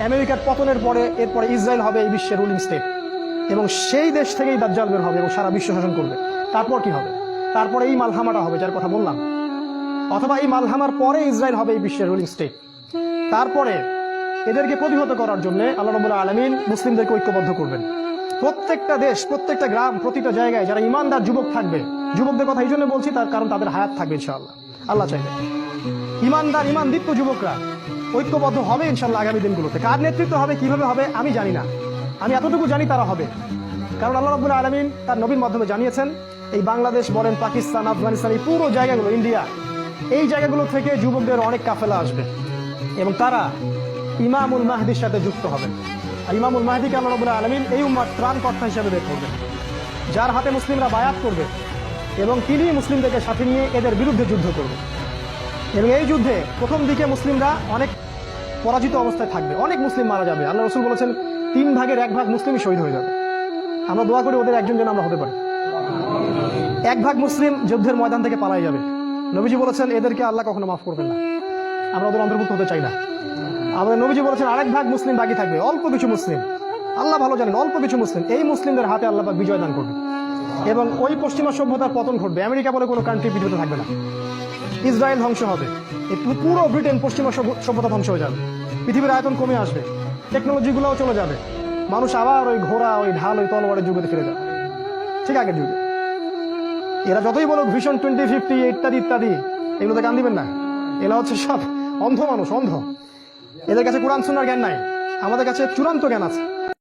আমেরিকার পতনের পরে এরপরে ইসরায়েল হবে এই বিশ্বের রুলিং স্টেট, এবং সেই দেশ থেকেই দাজ্জাল বের হবে এবং সারা বিশ্ব শাসন করবে। তারপর কি হবে? তারপরে এই মালহামাটা হবে যার কথা বললাম, অথবা এই মালহামার পরে ইসরায়েল হবে এই বিশ্বের রুলিং স্টেট। তারপরে এদেরকে প্রতিহত করার জন্য আল্লাহ রাব্বুল আলামিন মুসলিমদেরকে ঐক্যবদ্ধ করবেন। প্রত্যেকটা দেশ, প্রত্যেকটা গ্রাম, প্রতিটা জায়গায় যারা ইমানদার যুবক থাকবে, যুবকদের কথা এই জন্য বলছি তার কারণ তাদের হায়াত থাকবে ইনশাআল্লাহ, আল্লাহ চাইবে। ইমানদার ইমানদীপ্ত যুবকরা ঐক্যবদ্ধ হবে ইনশাআল্লাহ আগামী দিনগুলোতে। কার নেতৃত্ব হবে, কিভাবে হবে আমি জানি না, আমি এতটুকু জানি তারা হবে। কারণ আল্লাহ রাব্বুল আলামিন তার নবীর মাধ্যমে জানিয়েছেন এই বাংলাদেশ বলেন, পাকিস্তান, আফগানিস্তান, এই পুরো জায়গাগুলো, ইন্ডিয়া, এই জায়গাগুলো থেকে যুবকদের অনেক কাফেলা আসবে এবং তারা ইমামুল মাহদির সাথে যুক্ত হবেন। আর ইমামুল মাহদিকে আল্লাহ রাব্বুল আলামিন এই উম্মার ত্রাণকর্তা হিসেবে বের করবেন, যার হাতে মুসলিমরা বায়াত করবে এবং তিনি মুসলিমদেরকে সাথে নিয়ে এদের বিরুদ্ধে যুদ্ধ করবে। এবং এই যুদ্ধে প্রথম দিকে মুসলিমরা অনেক পরাজিত অবস্থায় থাকবে, অনেক মুসলিম মারা যাবে। আল্লাহ রাসূল বলেছেন 3 ভাগের 1 ভাগ মুসলিমই শহীদ হয়ে যাবে। আমরা দোয়া করি ওদের একজন যেন আমরা হতে পারি। 1 ভাগ মুসলিম যুদ্ধের ময়দান থেকে পালাই যাবে। নবীজি বলেছেন এদেরকে আল্লাহ কখনো মাফ করবেন না, আমরা ওদের অন্তর্ভুক্ত হতে চাই না। আমাদের নবীজি বলেছেন 1 ভাগ মুসলিম বাকি থাকবে, অল্প কিছু মুসলিম, আল্লাহ ভালো জানেন, অল্প কিছু মুসলিম, এই মুসলিমদের হাতে আল্লাহ পাক বিজয় দান করবে এবং ওই পশ্চিমা সভ্যতার পতন ঘটবে। আমেরিকা বলে কোনো কান্ট্রি পৃথিবীতে থাকবে না, ইসরায়েল ধ্বংস হবে, এই পুরো ব্রিটেন পশ্চিমা সভ্যতা ধ্বংস হয়ে যাবে, পৃথিবীর আয়তন কমে আসবে, টেকনোলজিগুলোও চলে যাবে, মানুষ আবার ওই ঘোড়া, ওই ঢাল, ওই তলোয়ারের যুগে ফিরে যাবে, ঠিক আগের যুগে। এরা যতই বলুক ভিশন 2050 ইত্যাদি ইত্যাদি, এগুলোতে কান দিবেন না। এরা হচ্ছে সব অন্ধ মানুষ, অন্ধ। এদের কাছে কোরআন সুন্নাহর জ্ঞান নাই, আমাদের কাছে চূড়ান্ত জ্ঞান আছে।